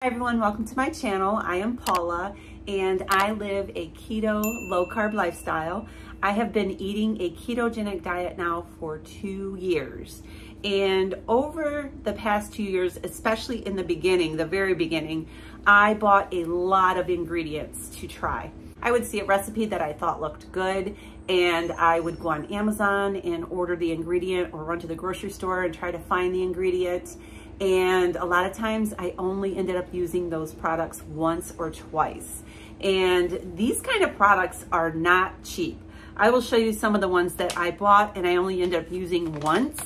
Hi everyone, welcome to my channel. I am Paula and I live a keto low carb lifestyle. I have been eating a ketogenic diet now for 2 years. And over the past 2 years, especially in the beginning, the very beginning, I bought a lot of ingredients to try. I would see a recipe that I thought looked good and I would go on Amazon and order the ingredient or run to the grocery store and try to find the ingredient. And a lot of times I only ended up using those products once or twice. And these kind of products are not cheap. I will show you some of the ones that I bought and I only ended up using once.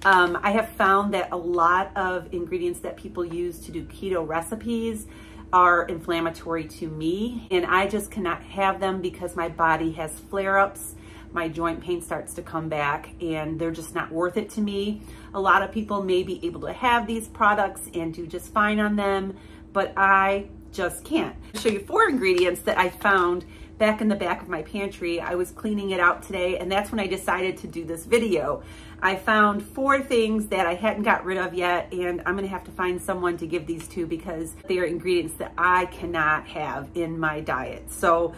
I have found that a lot of ingredients that people use to do keto recipes are inflammatory to me, and I just cannot have them because my body has flare-ups. My joint pain starts to come back and they're just not worth it to me. A lot of people may be able to have these products and do just fine on them, but I just can't. I'll show you 4 ingredients that I found back in the back of my pantry. I was cleaning it out today and that's when I decided to do this video. I found 4 things that I hadn't got rid of yet, and I'm gonna have to find someone to give these to because they are ingredients that I cannot have in my diet. So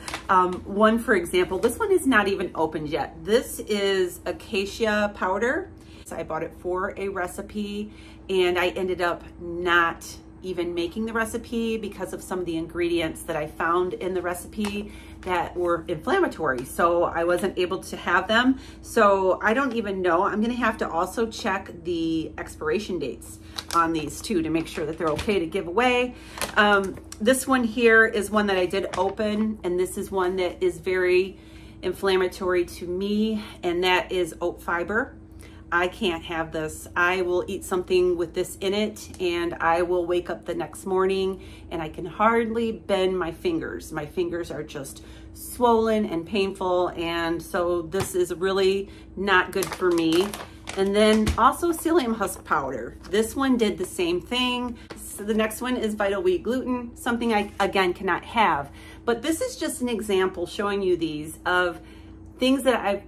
one, for example, this one is not even opened yet. This is acacia powder. So I bought it for a recipe and I ended up not even making the recipe because of some of the ingredients that I found in the recipe that were inflammatory. So I wasn't able to have them. So I don't even know. I'm gonna have to also check the expiration dates on these too to make sure that they're okay to give away. This one here is one that I did open, and this is one that is very inflammatory to me, and that is oat fiber. I can't have this. I will eat something with this in it and I will wake up the next morning and I can hardly bend my fingers. My fingers are just swollen and painful, and so this is really not good for me. And then also psyllium husk powder. This one did the same thing. So the next one is vital wheat gluten, something I again cannot have. But this is just an example showing you these of things that I've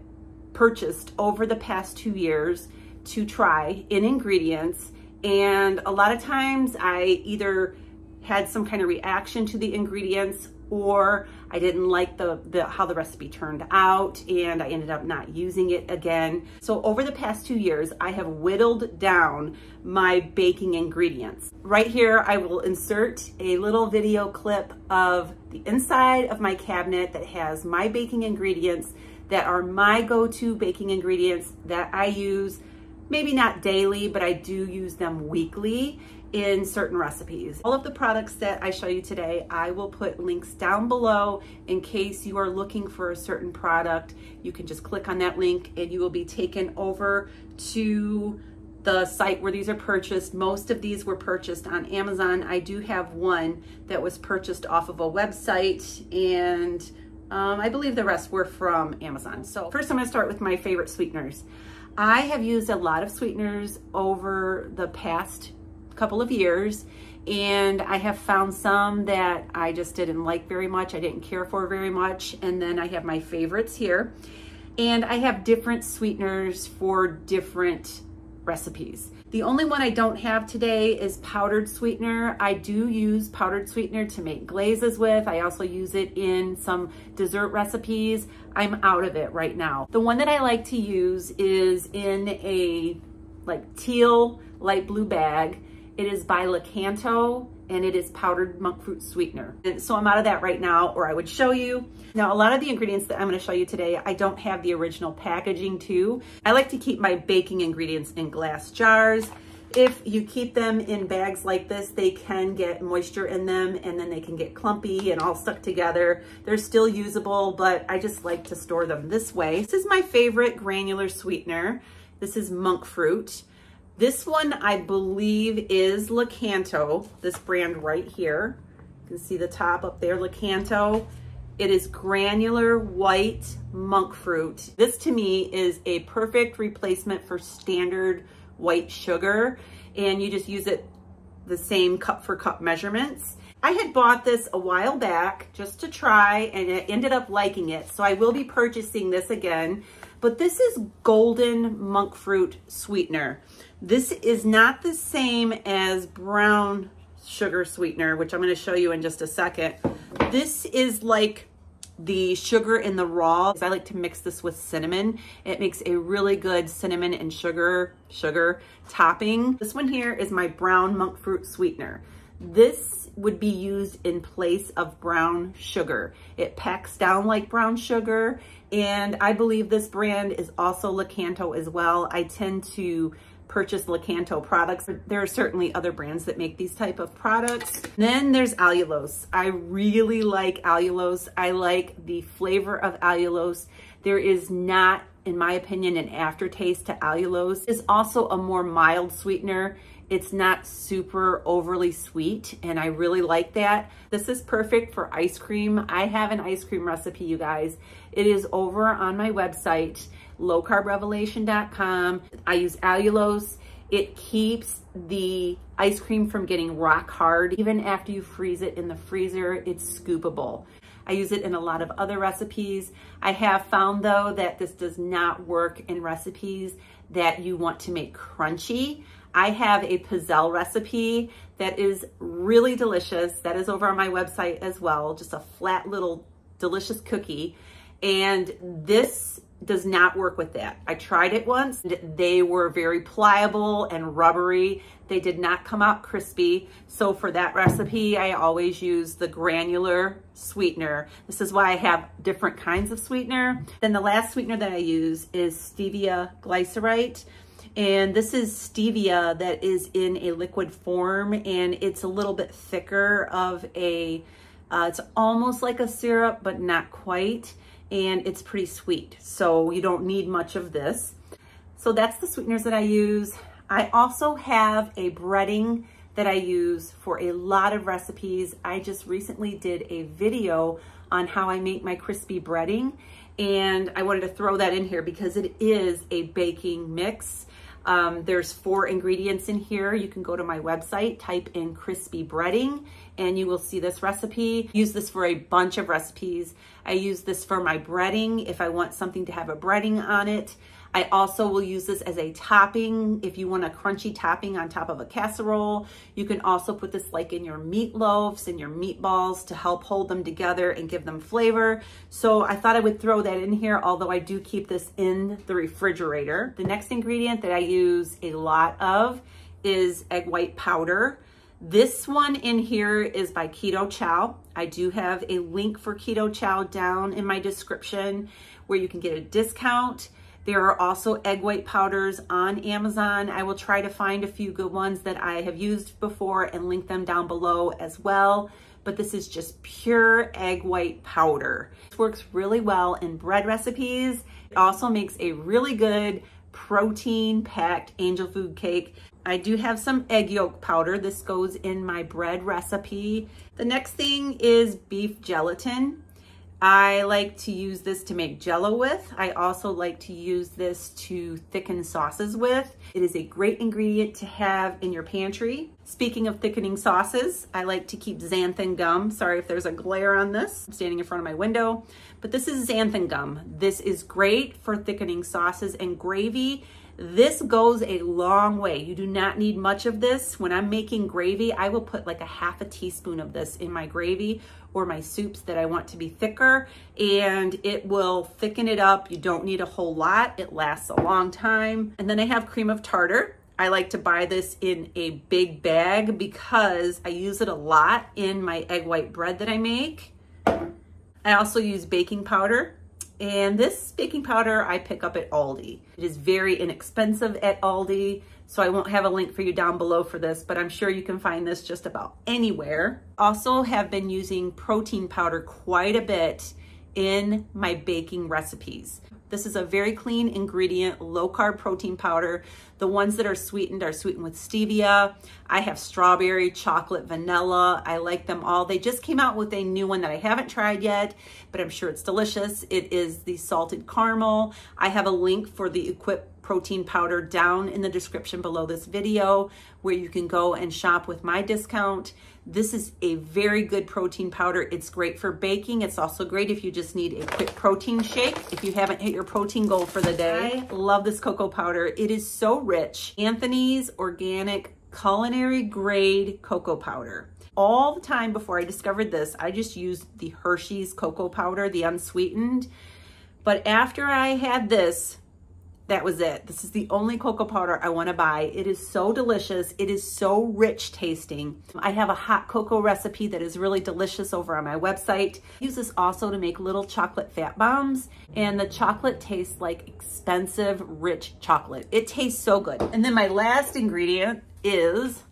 purchased over the past 2 years to try in ingredients, and a lot of times I either had some kind of reaction to the ingredients or I didn't like how the recipe turned out and I ended up not using it again. So over the past 2 years, I have whittled down my baking ingredients. Right here, I will insert a little video clip of the inside of my cabinet that has my baking ingredients that are my go-to baking ingredients that I use, maybe not daily, but I do use them weekly in certain recipes. All of the products that I show you today, I will put links down below in case you are looking for a certain product. You can just click on that link and you will be taken over to the site where these are purchased. Most of these were purchased on Amazon. I do have one that was purchased off of a website, and I believe the rest were from Amazon. So first I'm gonna start with my favorite sweeteners. I have used a lot of sweeteners over the past couple of years, and I have found some that I just didn't like very much, I didn't care for very much, and then I have my favorites here. And I have different sweeteners for different recipes. The only one I don't have today is powdered sweetener. I do use powdered sweetener to make glazes with. I also use it in some dessert recipes. I'm out of it right now. The one that I like to use is in a like teal light blue bag. It is by Keto and it is powdered monk fruit sweetener. And so I'm out of that right now, or I would show you. Now, a lot of the ingredients that I'm gonna show you today, I don't have the original packaging to. I like to keep my baking ingredients in glass jars. If you keep them in bags like this, they can get moisture in them and then they can get clumpy and all stuck together. They're still usable, but I just like to store them this way. This is my favorite granular sweetener. This is monk fruit. This one, I believe, is Keto, this brand right here. You can see the top up there, Keto. It is granular white monk fruit. This to me is a perfect replacement for standard white sugar, and you just use it the same cup for cup measurements. I had bought this a while back just to try, and I ended up liking it, so I will be purchasing this again. But this is golden monk fruit sweetener. This is not the same as brown sugar sweetener, which I'm going to show you in just a second. This is like the sugar in the raw. I like to mix this with cinnamon. It makes a really good cinnamon and sugar topping. This one here is my brown monk fruit sweetener. This would be used in place of brown sugar. It packs down like brown sugar, and I believe this brand is also Lakanto as well. I tend to purchase Lakanto products. There are certainly other brands that make these type of products. Then there's allulose. I really like allulose. I like the flavor of allulose. There is not, in my opinion, an aftertaste to allulose. It's also a more mild sweetener. It's not super overly sweet, and I really like that. This is perfect for ice cream. I have an ice cream recipe, you guys. It is over on my website, lowcarbrevelation.com. I use allulose. It keeps the ice cream from getting rock hard. Even after you freeze it in the freezer, it's scoopable. I use it in a lot of other recipes. I have found though that this does not work in recipes that you want to make crunchy. I have a pizzelle recipe that is really delicious. That is over on my website as well. Just a flat little delicious cookie. And this does not work with that. I tried it once. They were very pliable and rubbery. They did not come out crispy. So for that recipe, I always use the granular sweetener. This is why I have different kinds of sweetener. Then the last sweetener that I use is stevia glycerite. And this is stevia that is in a liquid form, and it's a little bit thicker of a, it's almost like a syrup, but not quite. And it's pretty sweet. So you don't need much of this. So that's the sweeteners that I use. I also have a breading that I use for a lot of recipes. I just recently did a video on how I make my crispy breading, and I wanted to throw that in here because it is a baking mix. There's 4 ingredients in here. You can go to my website, type in crispy breading, and you will see this recipe. Use this for a bunch of recipes. I use this for my breading if I want something to have a breading on it. I also will use this as a topping. If you want a crunchy topping on top of a casserole, you can also put this like in your meatloaves and your meatballs to help hold them together and give them flavor. So I thought I would throw that in here, although I do keep this in the refrigerator. The next ingredient that I use a lot of is egg white powder. This one in here is by Keto Chow. I do have a link for Keto Chow down in my description where you can get a discount. There are also egg white powders on Amazon. I will try to find a few good ones that I have used before and link them down below as well. But this is just pure egg white powder. This works really well in bread recipes. It also makes a really good protein-packed angel food cake. I do have some egg yolk powder. This goes in my bread recipe. The next thing is beef gelatin. I like to use this to make jello with. I also like to use this to thicken sauces with. It is a great ingredient to have in your pantry. Speaking of thickening sauces, I like to keep xanthan gum. Sorry if there's a glare on this. I'm standing in front of my window, but this is xanthan gum. This is great for thickening sauces and gravy. This goes a long way. You do not need much of this. When I'm making gravy, I will put like a half a teaspoon of this in my gravy or my soups that I want to be thicker, and it will thicken it up. You don't need a whole lot. It lasts a long time. And then I have cream of tartar. I like to buy this in a big bag because I use it a lot in my egg white bread that I make. I also use baking powder. And this baking powder I pick up at Aldi. It is very inexpensive at Aldi, so I won't have a link for you down below for this, but I'm sure you can find this just about anywhere. Also have been using protein powder quite a bit in my baking recipes. This is a very clean ingredient, low carb protein powder. The ones that are sweetened with stevia. I have strawberry, chocolate, vanilla. I like them all. They just came out with a new one that I haven't tried yet, but I'm sure it's delicious. It is the salted caramel. I have a link for the Equip protein powder down in the description below this video where you can go and shop with my discount. This is a very good protein powder. It's great for baking. It's also great if you just need a quick protein shake, if you haven't hit your protein goal for the day. I love this cocoa powder. It is so rich. Anthony's Organic culinary grade cocoa powder. All the time before I discovered this, I just used the Hershey's cocoa powder, the unsweetened. But after I had this, that was it. This is the only cocoa powder I want to buy. It is so delicious. It is so rich tasting. I have a hot cocoa recipe that is really delicious over on my website. I use this also to make little chocolate fat bombs, and the chocolate tastes like expensive, rich chocolate. It tastes so good. And then my last ingredient is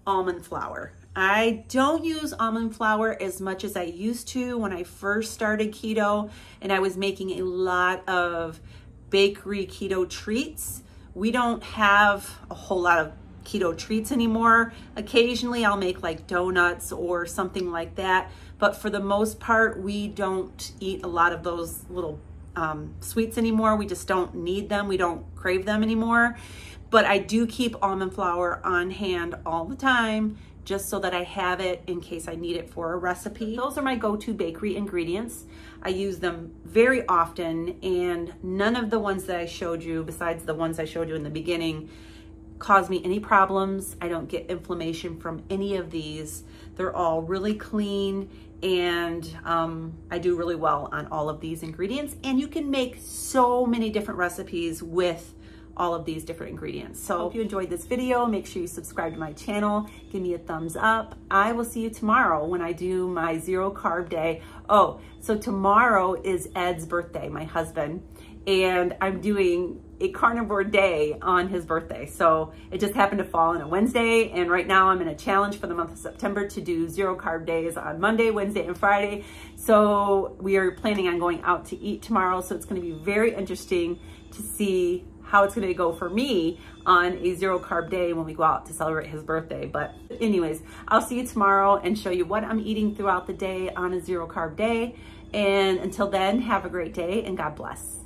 almond flour. I don't use almond flour as much as I used to when I first started keto, and I was making a lot of bakery keto treats. We don't have a whole lot of keto treats anymore. Occasionally I'll make like donuts or something like that, but for the most part we don't eat a lot of those little sweets anymore. We just don't need them. We don't crave them anymore. But I do keep almond flour on hand all the time, just so that I have it in case I need it for a recipe. Those are my go-to bakery ingredients. I use them very often, and none of the ones that I showed you, besides the ones I showed you in the beginning, cause me any problems. I don't get inflammation from any of these. They're all really clean, and I do really well on all of these ingredients. And you can make so many different recipes with all of these different ingredients. So I hope you enjoyed this video. Make sure you subscribe to my channel. Give me a thumbs up. I will see you tomorrow when I do my 0 carb day. Oh, so tomorrow is Ed's birthday, my husband, and I'm doing a carnivore day on his birthday. So it just happened to fall on a Wednesday, and right now I'm in a challenge for the month of September to do 0 carb days on Monday, Wednesday, and Friday. So we are planning on going out to eat tomorrow. So it's gonna be very interesting to see how it's gonna go for me on a 0 carb day when we go out to celebrate his birthday. But anyways, I'll see you tomorrow and show you what I'm eating throughout the day on a 0 carb day. And until then, have a great day and God bless.